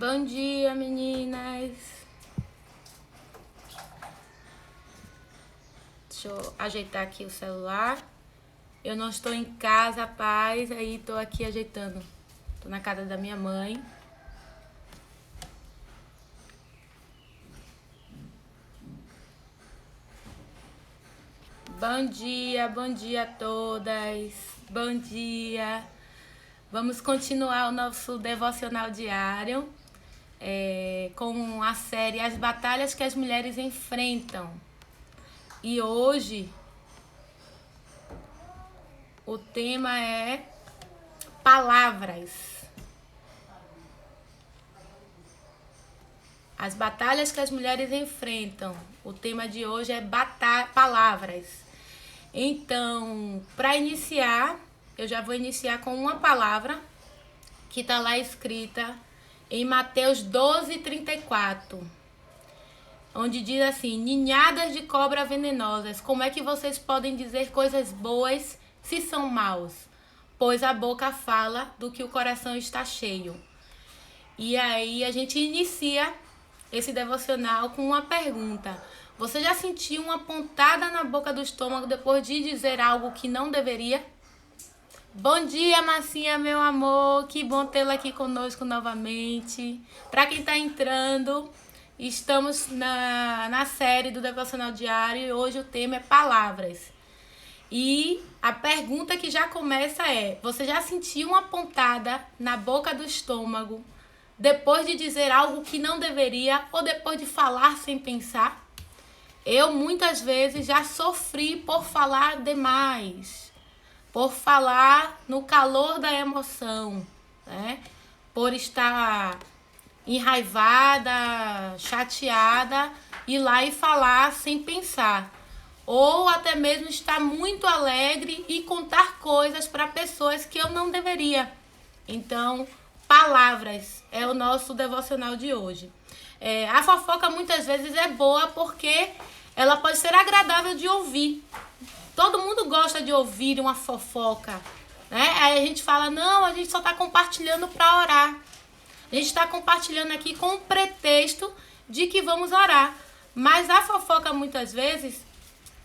Bom dia, meninas. Deixa eu ajeitar aqui o celular. Eu não estou em casa, paz, aí tô aqui ajeitando. Tô na casa da minha mãe. Bom dia a todas. Bom dia. Vamos continuar o nosso devocional diário com a série As Batalhas que as Mulheres Enfrentam. E hoje o tema é palavras. As batalhas que as mulheres enfrentam. O tema de hoje é palavras. Então, para iniciar, eu já vou iniciar com uma palavra que está lá escrita em Mateus 12:34, onde diz assim: ninhadas de cobra venenosas, como é que vocês podem dizer coisas boas se são maus? Pois a boca fala do que o coração está cheio. E aí a gente inicia esse devocional com uma pergunta: você já sentiu uma pontada na boca do estômago depois de dizer algo que não deveria? Bom dia, Marcinha, meu amor. Que bom tê-la aqui conosco novamente. Para quem está entrando, estamos na série do Devocional Diário e hoje o tema é palavras. E a pergunta que já começa é: você já sentiu uma pontada na boca do estômago depois de dizer algo que não deveria ou depois de falar sem pensar? Eu muitas vezes já sofri por falar demais, por falar no calor da emoção, né? Por estar enraivada, chateada, ir lá e falar sem pensar. Ou até mesmo estar muito alegre e contar coisas para pessoas que eu não deveria. Então, palavras é o nosso devocional de hoje. A fofoca muitas vezes é boa porque ela pode ser agradável de ouvir. Todo mundo gosta de ouvir uma fofoca, né? Aí a gente fala: não, a gente só está compartilhando para orar. A gente está compartilhando aqui com o pretexto de que vamos orar. Mas a fofoca muitas vezes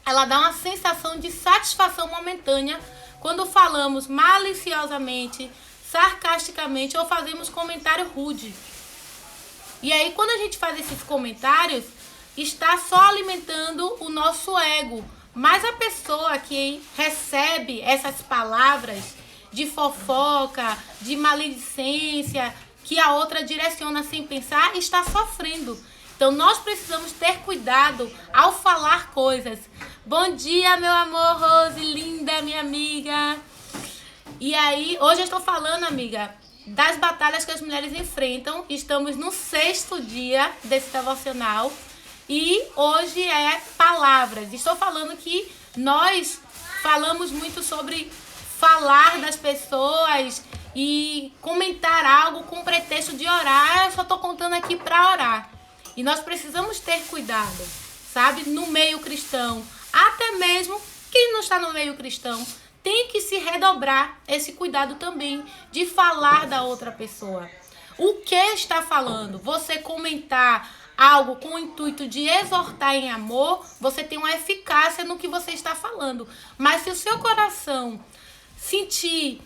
ela dá uma sensação de satisfação momentânea quando falamos maliciosamente, sarcasticamente ou fazemos comentário rude. E aí, quando a gente faz esses comentários, está só alimentando o nosso ego. Mas a pessoa que recebe essas palavras de fofoca, de maledicência, que a outra direciona sem pensar, está sofrendo. Então, nós precisamos ter cuidado ao falar coisas. Bom dia, meu amor, Rose, linda, minha amiga. E aí, hoje eu estou falando, amiga, das batalhas que as mulheres enfrentam. Estamos no 6º dia desse devocional. E hoje é palavras. Estou falando que nós falamos muito sobre falar das pessoas e comentar algo com pretexto de orar. Eu só estou contando aqui para orar. E nós precisamos ter cuidado, sabe? No meio cristão, até mesmo quem não está no meio cristão, tem que se redobrar esse cuidado também de falar da outra pessoa. O que está falando? Você comentar algo com o intuito de exortar em amor, você tem uma eficácia no que você está falando. Mas se o seu coração sentir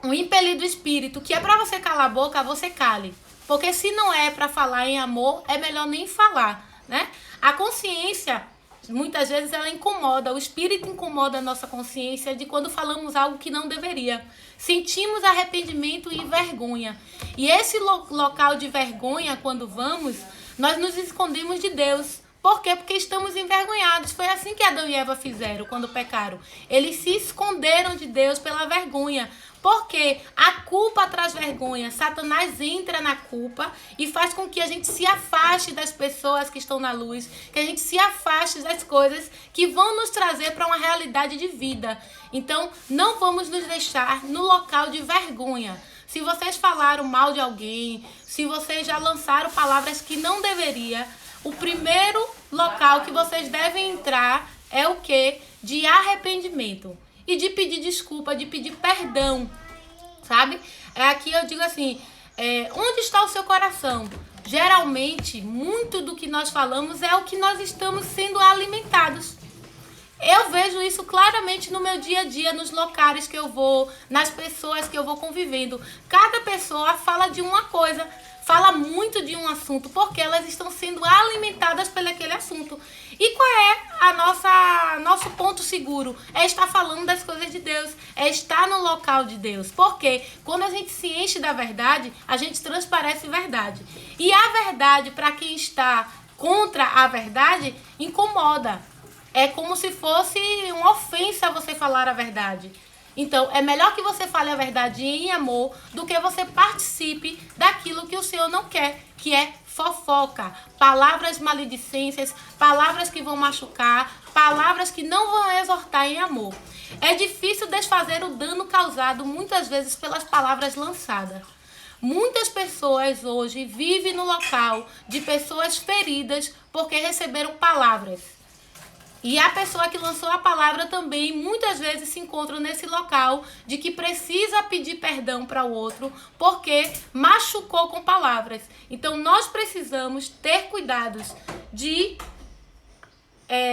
um impelido espírito que é para você calar a boca, você cale. Porque se não é para falar em amor, é melhor nem falar, né? A consciência, muitas vezes, ela incomoda. O espírito incomoda a nossa consciência de quando falamos algo que não deveria. Sentimos arrependimento e vergonha. E esse local de vergonha, quando vamos, nós nos escondemos de Deus. Por quê? Porque estamos envergonhados. Foi assim que Adão e Eva fizeram quando pecaram. Eles se esconderam de Deus pela vergonha. Porque a culpa traz vergonha. Satanás entra na culpa e faz com que a gente se afaste das pessoas que estão na luz, que a gente se afaste das coisas que vão nos trazer para uma realidade de vida. Então, não vamos nos deixar no local de vergonha. Se vocês falaram mal de alguém, se vocês já lançaram palavras que não deveria, o primeiro local que vocês devem entrar é o quê? De arrependimento. E de pedir desculpa, de pedir perdão, sabe? Aqui eu digo assim, onde está o seu coração? Geralmente, muito do que nós falamos é o que nós estamos sendo alimentados. Eu vejo isso claramente no meu dia a dia, nos locais que eu vou, nas pessoas que eu vou convivendo. Cada pessoa fala de uma coisa, fala muito de um assunto, porque elas estão sendo alimentadas pelo aquele assunto. E qual é nosso ponto seguro? É estar falando das coisas de Deus, é estar no local de Deus. Porque quando a gente se enche da verdade, a gente transparece verdade. E a verdade, para quem está contra a verdade, incomoda. É como se fosse uma ofensa você falar a verdade. Então, é melhor que você fale a verdade em amor do que você participe daquilo que o Senhor não quer, que é fofoca, palavras maledicências, palavras que vão machucar, palavras que não vão exortar em amor. É difícil desfazer o dano causado muitas vezes pelas palavras lançadas. Muitas pessoas hoje vivem no local de pessoas feridas porque receberam palavras. E a pessoa que lançou a palavra também muitas vezes se encontra nesse local de que precisa pedir perdão para o outro porque machucou com palavras. Então nós precisamos ter cuidados de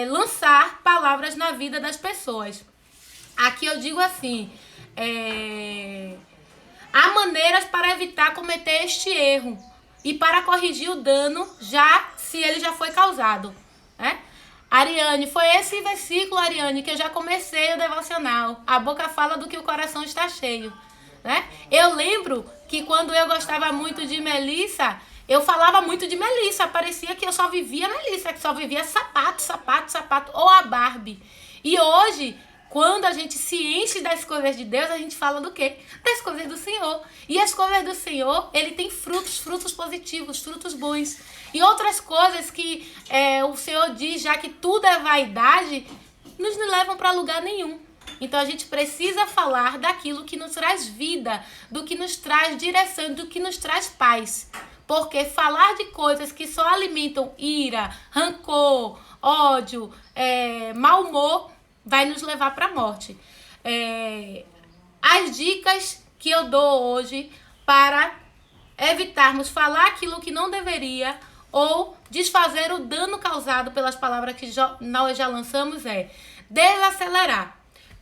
lançar palavras na vida das pessoas. Aqui eu digo assim, há maneiras para evitar cometer este erro e para corrigir o dano se ele já foi causado, né? Ariane, foi esse versículo, Ariane, que eu já comecei o devocional. A boca fala do que o coração está cheio, né? Eu lembro que quando eu gostava muito de Melissa, eu falava muito de Melissa. Parecia que eu só vivia Melissa, que só vivia sapato, sapato, sapato, ou a Barbie. E hoje, quando a gente se enche das coisas de Deus, a gente fala do quê? Das coisas do Senhor. E as coisas do Senhor, ele tem frutos positivos, frutos bons. E outras coisas que o Senhor diz, já que tudo é vaidade, nos levam para lugar nenhum. Então a gente precisa falar daquilo que nos traz vida, do que nos traz direção, do que nos traz paz. Porque falar de coisas que só alimentam ira, rancor, ódio, mau humor, vai nos levar para a morte. As dicas que eu dou hoje para evitarmos falar aquilo que não deveria ou desfazer o dano causado pelas palavras que nós já lançamos é desacelerar.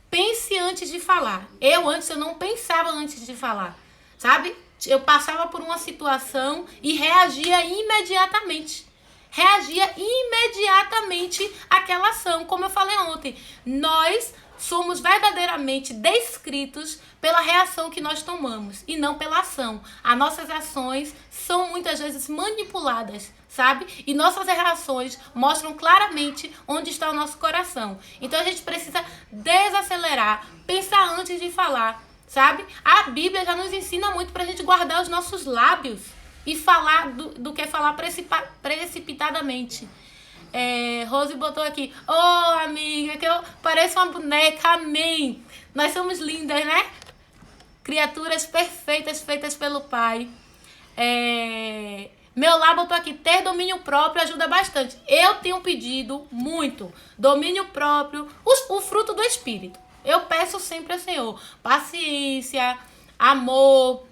Pense antes de falar. Eu não pensava antes de falar, sabe? Eu passava por uma situação e reagia imediatamente. Àquela ação. Como eu falei ontem, nós somos verdadeiramente descritos pela reação que nós tomamos e não pela ação. As nossas ações são muitas vezes manipuladas, sabe? E nossas reações mostram claramente onde está o nosso coração. Então a gente precisa desacelerar, pensar antes de falar, sabe? A Bíblia já nos ensina muito pra gente guardar os nossos lábios e falar do que falar precipitadamente. Rose botou aqui, amiga, que eu pareço uma boneca, amém. Nós somos lindas, né? Criaturas perfeitas, feitas pelo Pai. Meu lá botou aqui, ter domínio próprio ajuda bastante. Eu tenho pedido muito domínio próprio, o fruto do Espírito. Eu peço sempre ao Senhor paciência, amor,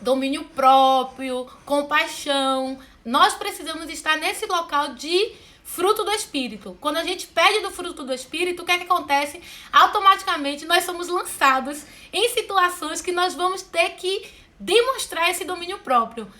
domínio próprio, compaixão. Nós precisamos estar nesse local de fruto do Espírito. Quando a gente pede do fruto do Espírito, o que é que acontece? Automaticamente nós somos lançados em situações que nós vamos ter que demonstrar esse domínio próprio.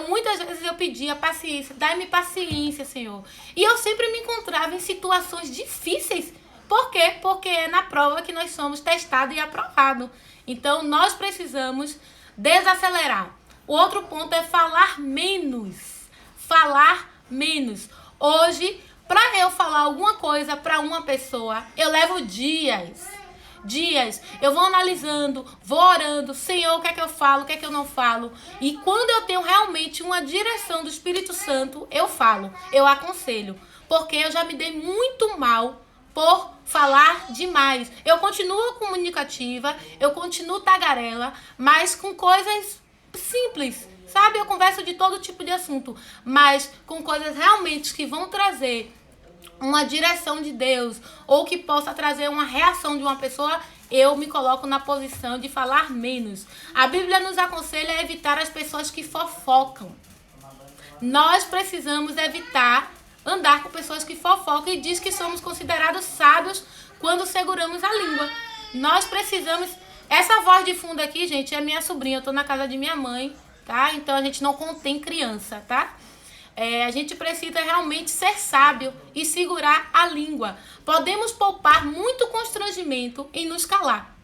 Muitas vezes eu pedia paciência, dai-me paciência, Senhor. E eu sempre me encontrava em situações difíceis. Por quê? Porque é na prova que nós somos testados e aprovados. Então, nós precisamos desacelerar. O outro ponto é falar menos. Falar menos. Hoje, para eu falar alguma coisa para uma pessoa, eu levo dias. Eu vou analisando, vou orando, Senhor, o que é que eu falo, o que é que eu não falo. E quando eu tenho realmente uma direção do Espírito Santo, eu falo, eu aconselho. Porque eu já me dei muito mal por falar demais. Eu continuo comunicativa, eu continuo tagarela, mas com coisas simples, sabe? Eu converso de todo tipo de assunto, mas com coisas realmente que vão trazer uma direção de Deus ou que possa trazer uma reação de uma pessoa, eu me coloco na posição de falar menos. A Bíblia nos aconselha a evitar as pessoas que fofocam. Nós precisamos evitar andar com pessoas que fofocam e diz que somos considerados sábios quando seguramos a língua. Nós precisamos... Essa voz de fundo aqui, gente, é minha sobrinha. Eu tô na casa de minha mãe, tá? Então a gente não contém criança, tá? A gente precisa realmente ser sábio e segurar a língua. Podemos poupar muito constrangimento em nos calar.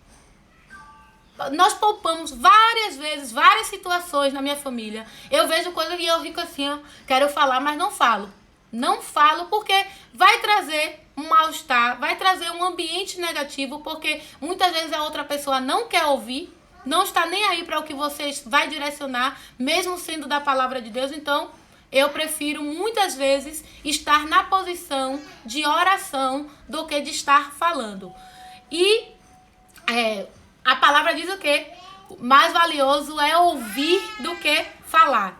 Nós poupamos várias vezes, várias situações na minha família. Eu vejo coisa e eu fico assim, ó, quero falar, mas não falo. Não falo porque vai trazer um mal-estar, vai trazer um ambiente negativo, porque muitas vezes a outra pessoa não quer ouvir, não está nem aí para o que você vai direcionar, mesmo sendo da palavra de Deus. Então, eu prefiro muitas vezes estar na posição de oração do que de estar falando. E a palavra diz o quê? Mais valioso é ouvir do que falar.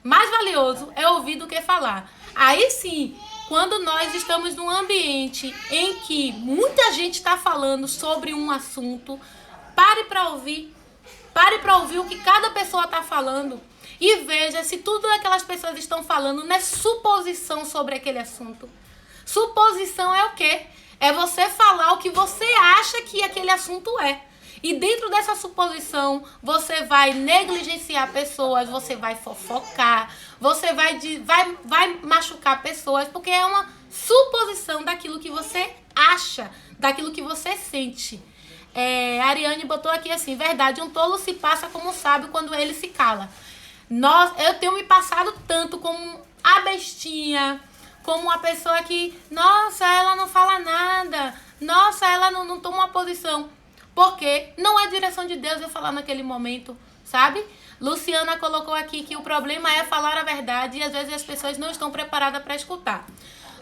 Mais valioso é ouvir do que falar. Aí sim, quando nós estamos num ambiente em que muita gente está falando sobre um assunto, pare para ouvir o que cada pessoa está falando e veja se tudo aquelas pessoas estão falando não é suposição sobre aquele assunto. Suposição é o quê? É você falar o que você acha que aquele assunto é. E dentro dessa suposição, você vai negligenciar pessoas, você vai fofocar, você vai machucar pessoas, porque é uma suposição daquilo que você acha, daquilo que você sente. A Ariane botou aqui assim, verdade, um tolo se passa como sábio quando ele se cala. Eu tenho me passado tanto como a bestinha, como uma pessoa que, nossa, ela não fala nada, nossa, ela não toma uma posição. Porque não é direção de Deus eu falar naquele momento, sabe? Luciana colocou aqui que o problema é falar a verdade e às vezes as pessoas não estão preparadas para escutar.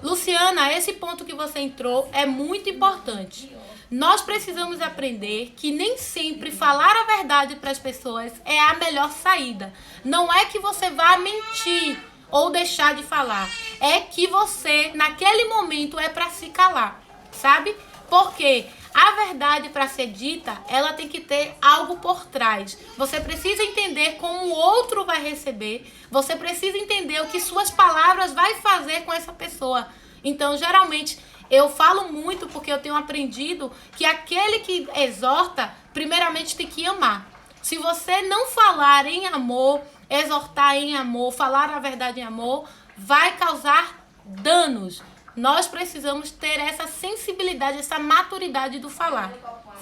Luciana, esse ponto que você entrou é muito importante. Nós precisamos aprender que nem sempre falar a verdade para as pessoas é a melhor saída. Não é que você vá mentir ou deixar de falar. É que você, naquele momento, é para se calar, sabe? Porque a verdade, para ser dita, ela tem que ter algo por trás. Você precisa entender como o outro vai receber. Você precisa entender o que suas palavras vai fazer com essa pessoa. Então, geralmente, eu falo muito porque eu tenho aprendido que aquele que exorta, primeiramente tem que amar. Se você não falar em amor, exortar em amor, falar a verdade em amor, vai causar danos. Nós precisamos ter essa sensibilidade, essa maturidade do falar,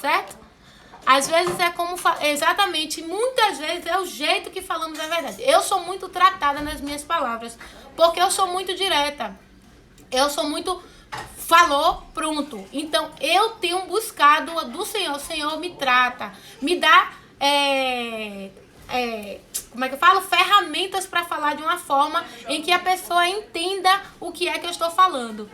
certo? Às vezes é como... Exatamente, muitas vezes é o jeito que falamos a verdade. Eu sou muito tratada nas minhas palavras, porque eu sou muito direta. Eu sou muito... Falou, pronto. Então, eu tenho buscado do Senhor. O Senhor me trata, me dá... como é que eu falo? Ferramentas para falar de uma forma em que a pessoa entenda o que é que eu estou falando.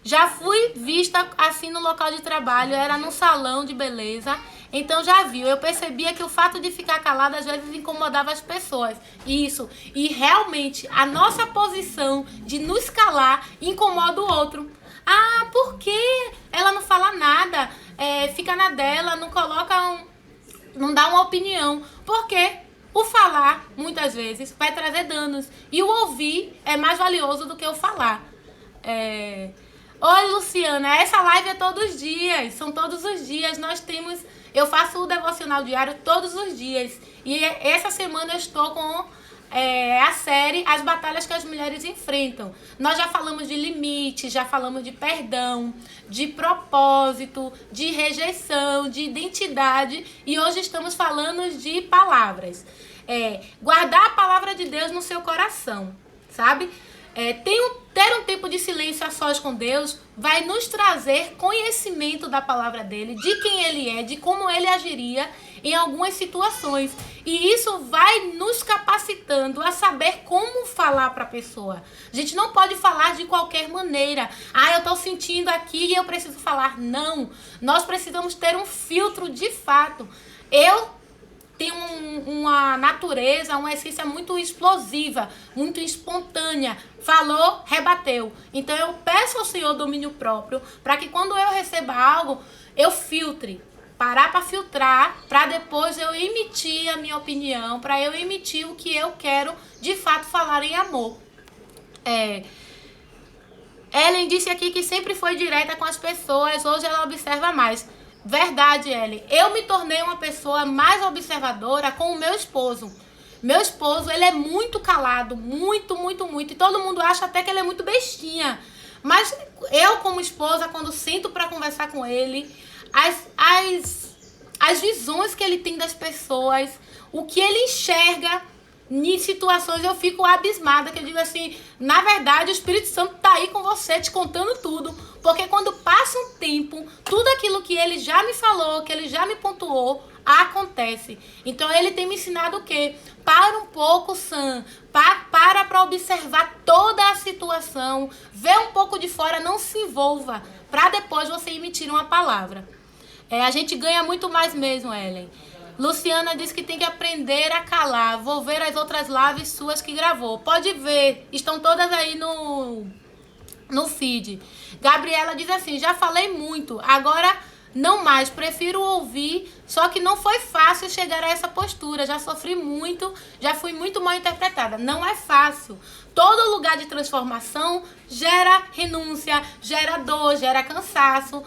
Já fui vista assim no local de trabalho, era num salão de beleza, então já viu, eu percebia que o fato de ficar calada às vezes incomodava as pessoas. Isso, e realmente a nossa posição de nos calar incomoda o outro. Ah, por quê? Ela não fala nada, fica na dela, não coloca não dá uma opinião, porque o falar, muitas vezes, vai trazer danos. E o ouvir é mais valioso do que o falar. Oi, Luciana, essa live é todos os dias, são todos os dias. Eu faço o devocional diário todos os dias. E essa semana eu estou com a série As Batalhas que as Mulheres Enfrentam. Nós já falamos de limites, já falamos de perdão, de propósito, de rejeição, de identidade. E hoje estamos falando de palavras. Guardar a palavra de Deus no seu coração, sabe? Ter um tempo de silêncio a sós com Deus vai nos trazer conhecimento da palavra dele, de quem ele é, de como ele agiria em algumas situações. E isso vai nos capacitando a saber como falar para a pessoa. A gente não pode falar de qualquer maneira. Eu estou sentindo aqui e eu preciso falar. Não. Nós precisamos ter um filtro de fato. Eu tem uma natureza, uma essência muito explosiva, muito espontânea. Falou, rebateu. Então eu peço ao Senhor domínio próprio, para que quando eu receba algo, eu filtre. Parar para filtrar, para depois eu emitir a minha opinião, para eu emitir o que eu quero de fato falar em amor. Ellen disse aqui que sempre foi direta com as pessoas, hoje ela observa mais. Verdade, Ellen. Eu me tornei uma pessoa mais observadora com o meu esposo. Meu esposo, ele é muito calado, muito. E todo mundo acha até que ele é muito bestinha. Mas eu, como esposa, quando sento para conversar com ele, as visões que ele tem das pessoas, o que ele enxerga em situações, eu fico abismada, que eu digo assim, na verdade o Espírito Santo tá aí com você, te contando tudo, porque quando passa um tempo, tudo aquilo que ele já me falou, que ele já me pontuou, acontece. Então ele tem me ensinado o quê? Para um pouco, Sam, para observar toda a situação, ver um pouco de fora, não se envolva, para depois você emitir uma palavra. A gente ganha muito mais mesmo, Ellen. Luciana disse que tem que aprender a calar. Vou ver as outras lives suas que gravou. Pode ver, estão todas aí no feed. Gabriela diz assim, já falei muito, agora não mais, prefiro ouvir, só que não foi fácil chegar a essa postura, já sofri muito, já fui muito mal interpretada. Não é fácil. Todo lugar de transformação gera renúncia, gera dor, gera cansaço.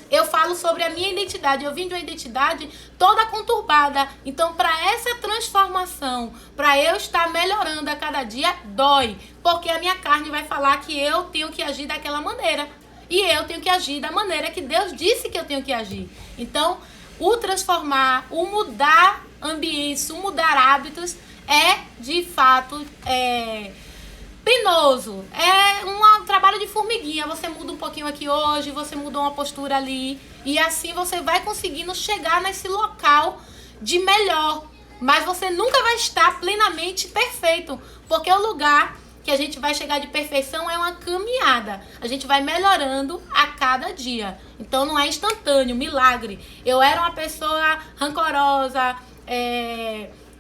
Eu falo sobre a minha identidade. Eu vim de uma identidade toda conturbada. Então, para essa transformação, para eu estar melhorando a cada dia, dói. Porque a minha carne vai falar que eu tenho que agir daquela maneira. E eu tenho que agir da maneira que Deus disse que eu tenho que agir. Então, o transformar, o mudar ambientes, o mudar hábitos de fato, penoso. É um trabalho de formiguinha. Você muda um pouquinho aqui hoje, você muda uma postura ali. E assim você vai conseguindo chegar nesse local de melhor. Mas você nunca vai estar plenamente perfeito. Porque o lugar que a gente vai chegar de perfeição é uma caminhada. A gente vai melhorando a cada dia. Então não é instantâneo, milagre. Eu era uma pessoa rancorosa,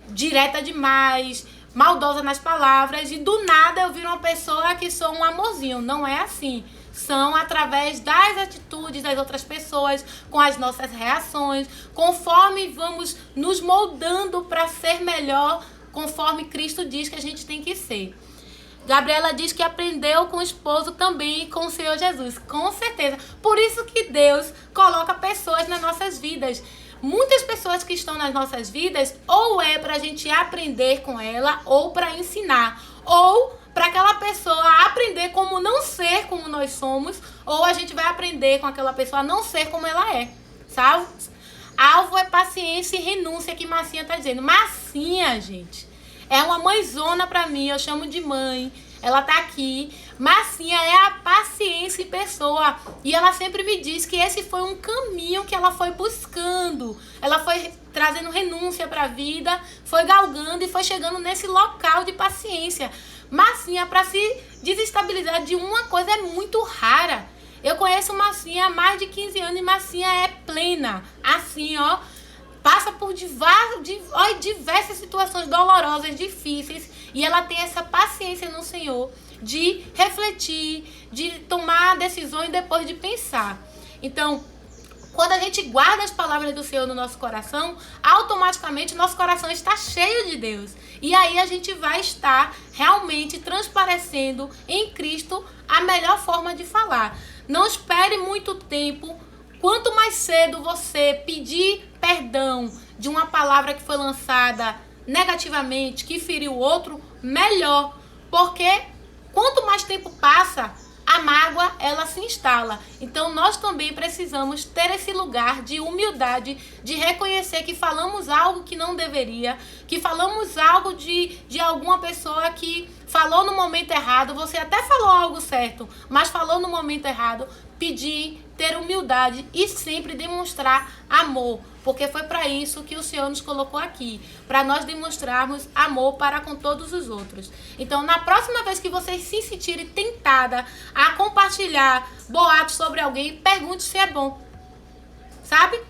direta demais, maldosa nas palavras, e do nada eu viro uma pessoa que sou um amorzinho. Não é assim. São através das atitudes das outras pessoas, com as nossas reações, conforme vamos nos moldando para ser melhor, conforme Cristo diz que a gente tem que ser. Gabriela diz que aprendeu com o esposo também e com o Senhor Jesus. Com certeza. Por isso que Deus coloca pessoas nas nossas vidas. Muitas pessoas que estão nas nossas vidas, ou é para a gente aprender com ela, ou para ensinar. Ou para aquela pessoa aprender como não ser como nós somos, ou a gente vai aprender com aquela pessoa a não ser como ela é. Sabe? Alvo é paciência e renúncia, que Marcinha tá dizendo. Marcinha, gente, é uma mãezona pra mim, eu chamo de mãe. Ela tá aqui. Marcinha é a paciência em pessoa. E ela sempre me diz que esse foi um caminho que ela foi buscando. Ela foi trazendo renúncia pra vida, foi galgando e foi chegando nesse local de paciência. Marcinha, pra se desestabilizar de uma coisa, é muito rara. Eu conheço Marcinha há mais de 15 anos e Marcinha é plena. Assim, ó. Passa por diversas situações dolorosas, difíceis, e ela tem essa paciência no Senhor de refletir, de tomar decisões depois de pensar. Então, quando a gente guarda as palavras do Senhor no nosso coração, automaticamente nosso coração está cheio de Deus. E aí a gente vai estar realmente transparecendo em Cristo a melhor forma de falar. Não espere muito tempo. Quanto mais cedo você pedir perdão de uma palavra que foi lançada negativamente, que feriu o outro, melhor. Porque quanto mais tempo passa, a mágoa, ela se instala. Então nós também precisamos ter esse lugar de humildade, de reconhecer que falamos algo que não deveria, que falamos algo de alguma pessoa que falou no momento errado. Você até falou algo certo, mas falou no momento errado. Pedir, ter humildade e sempre demonstrar amor, porque foi para isso que o Senhor nos colocou aqui, para nós demonstrarmos amor para com todos os outros. Então, na próxima vez que vocês se sentirem tentada a compartilhar boatos sobre alguém, pergunte se é bom, sabe?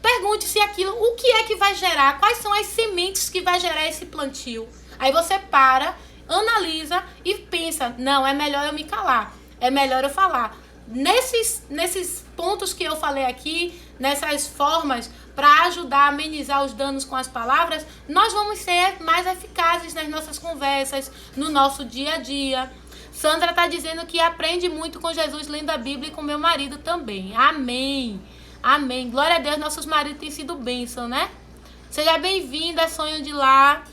Pergunte se é aquilo, o que é que vai gerar? Quais são as sementes que vai gerar esse plantio? Aí você para, analisa e pensa, não, é melhor eu me calar, é melhor eu falar. Nesses pontos que eu falei aqui, nessas formas para ajudar a amenizar os danos com as palavras, nós vamos ser mais eficazes nas nossas conversas, no nosso dia a dia. Sandra está dizendo que aprende muito com Jesus lendo a Bíblia e com meu marido também. Amém. Amém. Glória a Deus, nossos maridos têm sido bênção, né? Seja bem-vinda, Sonho de Lá.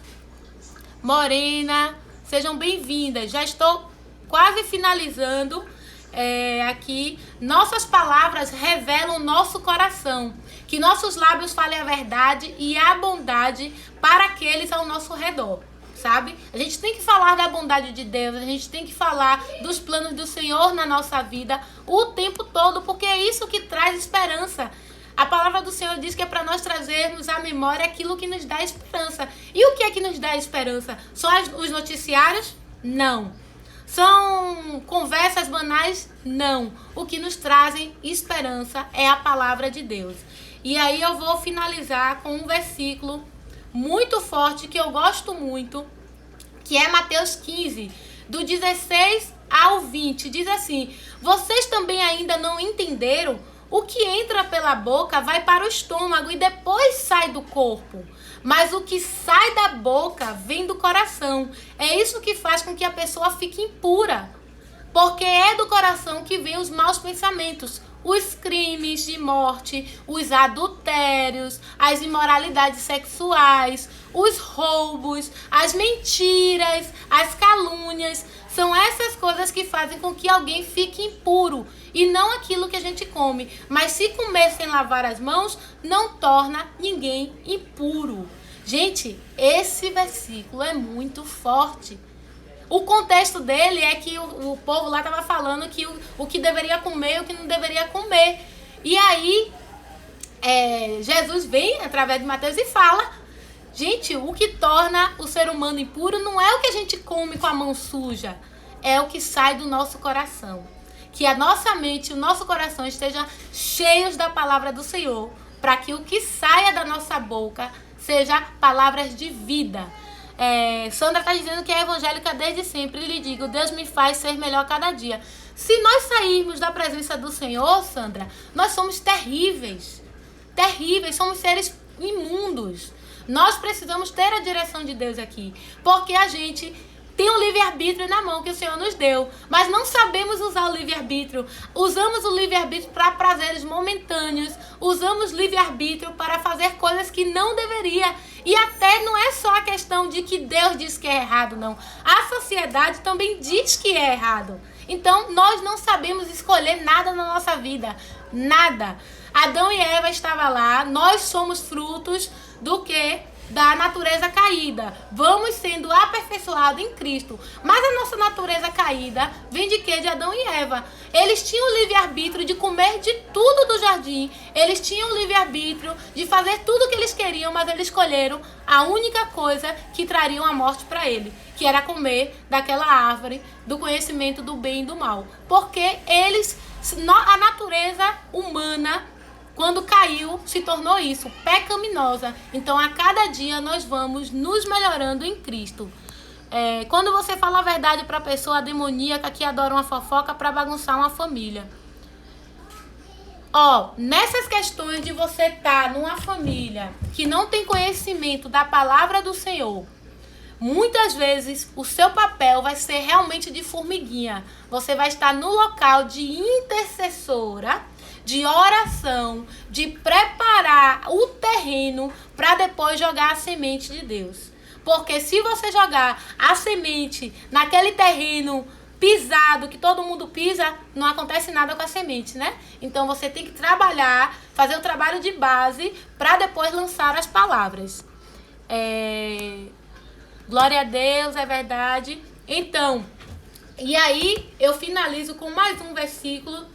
Morena, sejam bem-vindas. Já estou quase finalizando aqui. Nossas palavras revelam o nosso coração. Que nossos lábios falem a verdade e a bondade para aqueles ao nosso redor. Sabe? A gente tem que falar da bondade de Deus, a gente tem que falar dos planos do Senhor na nossa vida o tempo todo, porque é isso que traz esperança. A palavra do Senhor diz que é para nós trazermos à memória aquilo que nos dá esperança. E o que é que nos dá esperança? São os noticiários? Não. São conversas banais? Não. O que nos trazem esperança é a palavra de Deus. E aí eu vou finalizar com um versículo muito forte, que eu gosto muito, que é Mateus 15, do 16 ao 20. Diz assim: vocês também ainda não entenderam? O que entra pela boca vai para o estômago e depois sai do corpo. Mas o que sai da boca vem do coração. É isso que faz com que a pessoa fique impura. Porque é do coração que vem os maus pensamentos, os crimes de morte, os adultérios, as imoralidades sexuais, os roubos, as mentiras, as calúnias. São essas coisas que fazem com que alguém fique impuro. E não aquilo que a gente come. Mas se comer sem lavar as mãos, não torna ninguém impuro. Gente, esse versículo é muito forte. O contexto dele é que o povo lá estava falando que o que deveria comer e o que não deveria comer. E aí, Jesus vem através de Mateus e fala: gente, o que torna o ser humano impuro não é o que a gente come com a mão suja, é o que sai do nosso coração. Que a nossa mente e o nosso coração estejam cheios da palavra do Senhor, para que o que saia da nossa boca seja palavras de vida. Sandra está dizendo que é evangélica desde sempre. E lhe digo, Deus me faz ser melhor cada dia. Se nós sairmos da presença do Senhor, Sandra, nós somos terríveis. Terríveis, somos seres imundos. Nós precisamos ter a direção de Deus aqui. Porque a gente tem um livre-arbítrio na mão que o Senhor nos deu. Mas não sabemos usar o livre-arbítrio. Usamos o livre-arbítrio para prazeres momentâneos. Usamos o livre-arbítrio para fazer coisas que não deveria. E até não é só a questão de que Deus diz que é errado, não. A sociedade também diz que é errado. Então, nós não sabemos escolher nada na nossa vida. Nada. Adão e Eva estavam lá. Nós somos frutos do quê? Da natureza caída. Vamos sendo aperfeiçoados em Cristo. Mas a nossa natureza caída vem de quê? De Adão e Eva. Eles tinham o livre-arbítrio de comer de tudo do jardim. Eles tinham o livre-arbítrio de fazer tudo o que eles queriam, mas eles escolheram a única coisa que trariam a morte para ele, que era comer daquela árvore do conhecimento do bem e do mal. Porque a natureza humana, quando caiu, se tornou isso, pecaminosa. Então, a cada dia, nós vamos nos melhorando em Cristo. Quando você fala a verdade para a pessoa demoníaca que adora uma fofoca para bagunçar uma família. Nessas questões de você estar numa família que não tem conhecimento da palavra do Senhor, muitas vezes o seu papel vai ser realmente de formiguinha. Você vai estar no local de intercessora, de oração, de preparar o terreno para depois jogar a semente de Deus. Porque se você jogar a semente naquele terreno pisado, que todo mundo pisa, não acontece nada com a semente, né? Então você tem que trabalhar, fazer o trabalho de base para depois lançar as palavras. Glória a Deus, é verdade. Então, e aí eu finalizo com mais um versículo.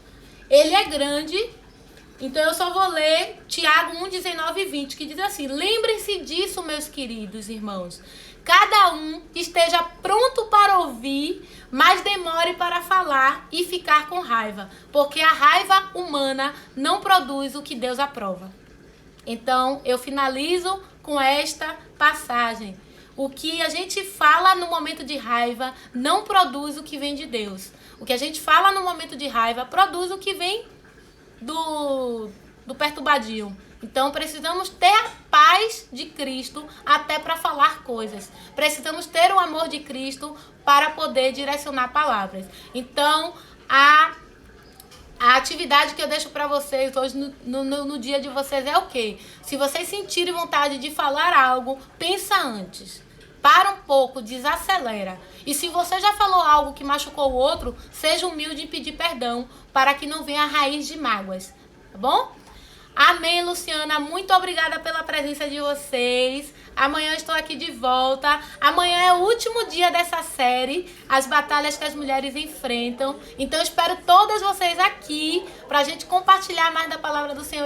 Ele é grande, então eu só vou ler Tiago 1, 19 e 20, que diz assim: lembrem-se disso, meus queridos irmãos. Cada um esteja pronto para ouvir, mas demore para falar e ficar com raiva, porque a raiva humana não produz o que Deus aprova. Então, eu finalizo com esta passagem. O que a gente fala no momento de raiva não produz o que vem de Deus. O que a gente fala no momento de raiva produz o que vem do perturbadinho. Então, precisamos ter a paz de Cristo até para falar coisas. Precisamos ter o amor de Cristo para poder direcionar palavras. Então, a atividade que eu deixo para vocês hoje no dia de vocês é o quê? Se vocês sentirem vontade de falar algo, pensa antes. Para um pouco, desacelera. E se você já falou algo que machucou o outro, seja humilde em pedir perdão para que não venha a raiz de mágoas. Tá bom? Amém, Luciana. Muito obrigada pela presença de vocês. Amanhã eu estou aqui de volta. Amanhã é o último dia dessa série, as batalhas que as mulheres enfrentam. Então eu espero todas vocês aqui para a gente compartilhar mais da palavra do Senhor.